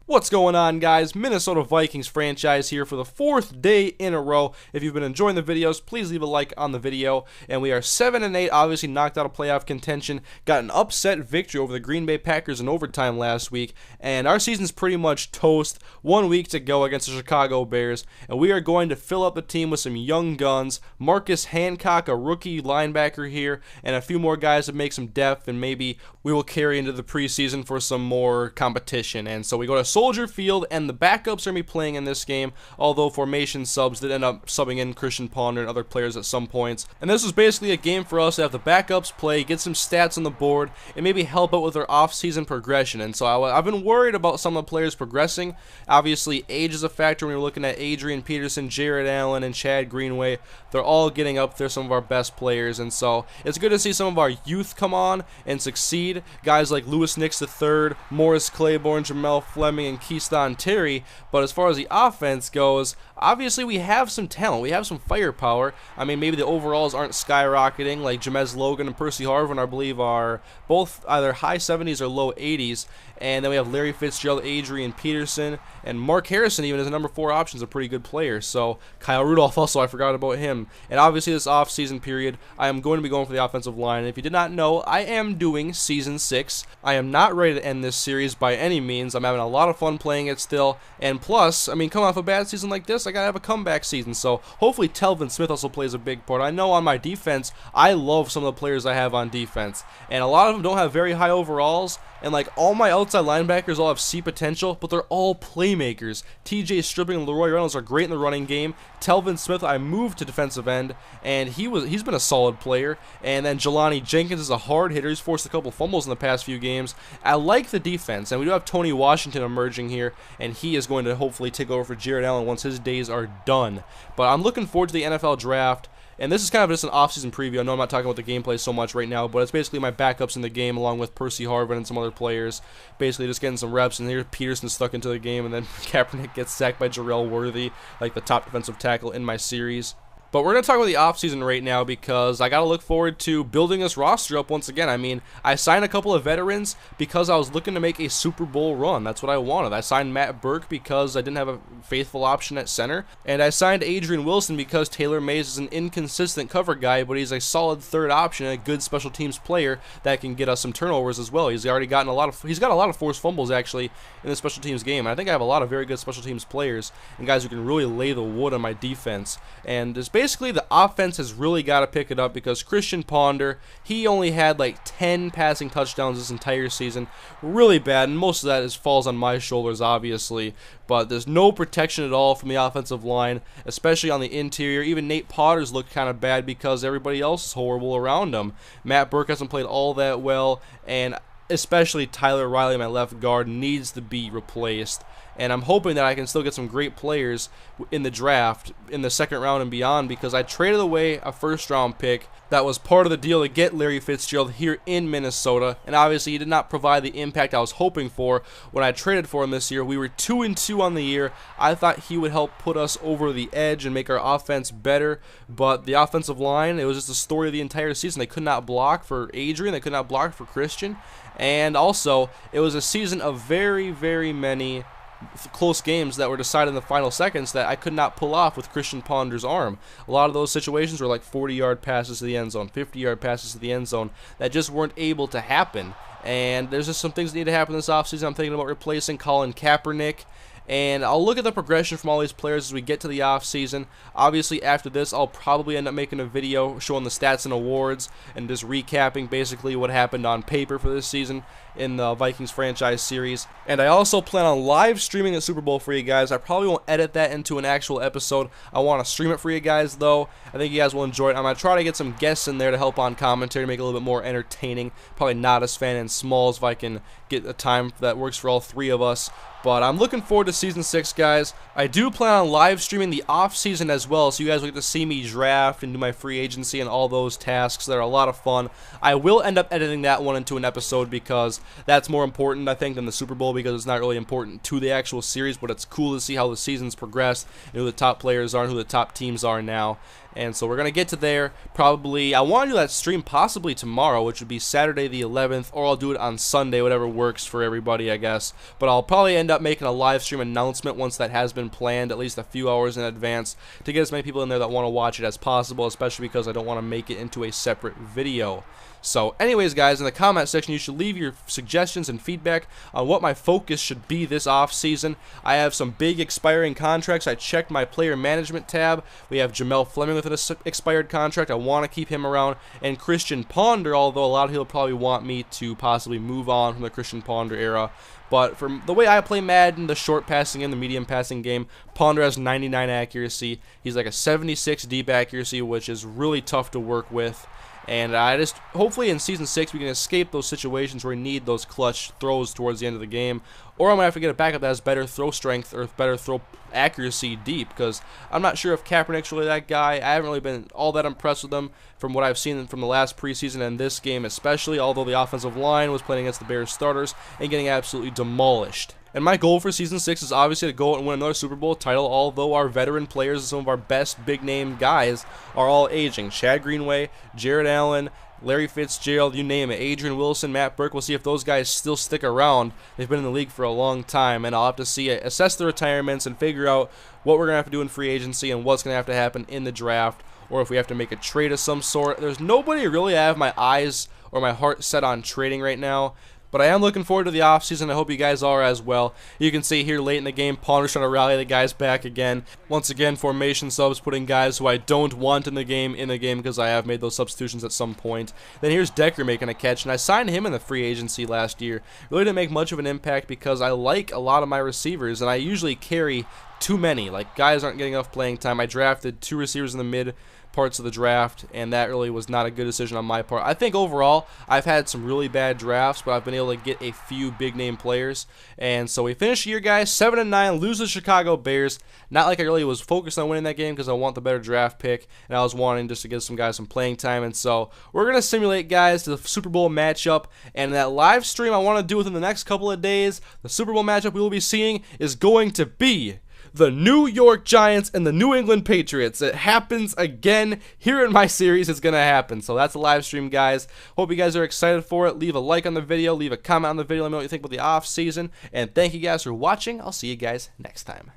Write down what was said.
What's going on, guys? Minnesota Vikings franchise here for the fourth day in a row. If you've been enjoying the videos, please leave a like on the video. And we are 7-8, obviously knocked out of playoff contention. Got an upset victory over the Green Bay Packers in overtime last week. And our season's pretty much toast. 1 week to go against the Chicago Bears. And we are going to fill up the team with some young guns. Marcus Hancock, a rookie linebacker here, and a few more guys to make some depth. And maybe we will carry into the preseason for some more competition. And so we go to Soldier Field, and the backups are going to be playing in this game, although formation subs did end up subbing in Christian Ponder and other players at some points. And this was basically a game for us to have the backups play, get some stats on the board, and maybe help out with our off-season progression. And so I've been worried about some of the players progressing. Obviously, age is a factor when you're looking at Adrian Peterson, Jared Allen, and Chad Greenway. They're all getting up there, some of our best players, and so it's good to see some of our youth come on and succeed. Guys like Lewis Nix III, Morris Claiborne, Jamel Fleming, and Keyston Terry. But as far as the offense goes, obviously we have some talent, we have some firepower. I mean, maybe the overalls aren't skyrocketing like Jamez Logan and Percy Harvin, I believe, are both either high 70s or low 80s. And then we have Larry Fitzgerald, Adrian Peterson, and Mark Harrison even as a number 4 option is a pretty good player. So Kyle Rudolph also, I forgot about him. And obviously this off-season period, I am going to be going for the offensive line. And if you did not know, I am doing Season 6. I am not ready to end this series by any means. I'm having a lot of fun playing it still. And plus, I mean, coming off a bad season like this, I gotta have a comeback season. So hopefully Telvin Smith also plays a big part. I know on my defense, I love some of the players I have on defense. And a lot of them don't have very high overalls. And like all my outside linebackers all have C potential, but they're all playmakers. TJ Stripping and Leroy Reynolds are great in the running game. Telvin Smith, I moved to defensive end, and he's been a solid player. And then Jelani Jenkins is a hard hitter. He's forced a couple fumbles in the past few games. I like the defense, and we do have Tony Washington emerging here, and he is going to hopefully take over for Jared Allen once his days are done. But I'm looking forward to the NFL draft. And this is kind of just an off-season preview. I know I'm not talking about the gameplay so much right now, but it's basically my backups in the game along with Percy Harvin and some other players. Basically just getting some reps, and here's Peterson stuck into the game, and then Kaepernick gets sacked by Jarrell Worthy, like the top defensive tackle in my series. But we're going to talk about the offseason right now because I got to look forward to building this roster up once again. I mean, I signed a couple of veterans because I was looking to make a Super Bowl run. That's what I wanted. I signed Matt Burke because I didn't have a faithful option at center. And I signed Adrian Wilson because Taylor Mays is an inconsistent cover guy, but he's a solid third option and a good special teams player that can get us some turnovers as well. He's got a lot of forced fumbles actually in the special teams game. And I think I have a lot of very good special teams players and guys who can really lay the wood on my defense. And it's basically the offense has really got to pick it up because Christian Ponder, he only had like 10 passing touchdowns this entire season. Really bad, and most of that falls on my shoulders, obviously. But there's no protection at all from the offensive line, especially on the interior. Even Nate Potter's looked kind of bad because everybody else is horrible around him. Matt Burke hasn't played all that well, and especially Tyler Riley, my left guard, needs to be replaced. And I'm hoping that I can still get some great players in the draft in the second round and beyond because I traded away a first-round pick that was part of the deal to get Larry Fitzgerald here in Minnesota. And obviously he did not provide the impact I was hoping for when I traded for him this year. We were 2-2 on the year. I thought he would help put us over the edge and make our offense better. But the offensive line, it was just the story of the entire season. They could not block for Adrian. They could not block for Christian. And also, it was a season of very, very many close games that were decided in the final seconds that I could not pull off with Christian Ponder's arm. A lot of those situations were like 40-yard passes to the end zone, 50-yard passes to the end zone that just weren't able to happen. And there's just some things that need to happen this offseason. I'm thinking about replacing Colin Kaepernick. And I'll look at the progression from all these players as we get to the offseason. Obviously, after this, I'll probably end up making a video showing the stats and awards and just recapping basically what happened on paper for this season in the Vikings franchise series. And I also plan on live streaming the Super Bowl for you guys. I probably won't edit that into an actual episode. I want to stream it for you guys, though. I think you guys will enjoy it. I'm going to try to get some guests in there to help on commentary, make it a little bit more entertaining. Probably not as fan and Smalls if I can get a time that works for all three of us. But I'm looking forward to Season 6, guys, I do plan on live streaming the off-season as well, so you guys will get to see me draft and do my free agency and all those tasks. They're a lot of fun. I will end up editing that one into an episode because that's more important, I think, than the Super Bowl, because it's not really important to the actual series, but it's cool to see how the seasons progress and who the top players are and who the top teams are now. And so we're going to get to there probably. I want to do that stream possibly tomorrow, which would be Saturday the 11th, or I'll do it on Sunday, whatever works for everybody, I guess. But I'll probably end up making a live stream announcement once that has been planned, at least a few hours in advance, to get as many people in there that want to watch it as possible, especially because I don't want to make it into a separate video. So anyways, guys, in the comment section, you should leave your suggestions and feedback on what my focus should be this off season. I have some big expiring contracts. I checked my player management tab. We have Jamel Fleming with an expired contract. I want to keep him around. And Christian Ponder, although a lot of people probably want me to possibly move on from the Christian Ponder era. But from the way I play Madden, the short passing and the medium passing game, Ponder has 99 accuracy. He's like a 76 deep accuracy, which is really tough to work with. And I just, hopefully in Season 6, we can escape those situations where we need those clutch throws towards the end of the game. Or I'm going to have to get a backup that has better throw strength or better throw accuracy deep, because I'm not sure if Kaepernick's really that guy. I haven't really been all that impressed with him from what I've seen from the last preseason and this game especially, although the offensive line was playing against the Bears starters and getting absolutely demolished. And my goal for Season 6 is obviously to go out and win another Super Bowl title, although our veteran players and some of our best big-name guys are all aging. Chad Greenway, Jared Allen, Larry Fitzgerald, you name it, Adrian Wilson, Matt Burke. We'll see if those guys still stick around. They've been in the league for a long time, and I'll have to see it, assess the retirements and figure out what we're going to have to do in free agency and what's going to have to happen in the draft, or if we have to make a trade of some sort. There's nobody really I have my eyes or my heart set on trading right now. But I am looking forward to the offseason. I hope you guys are as well. You can see here late in the game, Ponder's trying to rally the guys back again. Once again, formation subs, putting guys who I don't want in the game because I have made those substitutions at some point. Then here's Decker making a catch, and I signed him in the free agency last year. Really didn't make much of an impact because I like a lot of my receivers, and I usually carry too many. Like, guys aren't getting enough playing time. I drafted 2 receivers in the mid parts of the draft, and that really was not a good decision on my part. I think overall I've had some really bad drafts, but I've been able to get a few big name players. And so we finished the year, guys, 7-9, lose the Chicago Bears. Not like I really was focused on winning that game because I want the better draft pick, and I was wanting just to give some guys some playing time. And so we're going to simulate, guys, the Super Bowl matchup, and that live stream I want to do within the next couple of days. The Super Bowl matchup we will be seeing is going to be the New York Giants and the New England Patriots. It happens again here in my series. It's going to happen. So that's a live stream, guys. Hope you guys are excited for it. Leave a like on the video. Leave a comment on the video. Let me know what you think about the off season. And thank you guys for watching. I'll see you guys next time.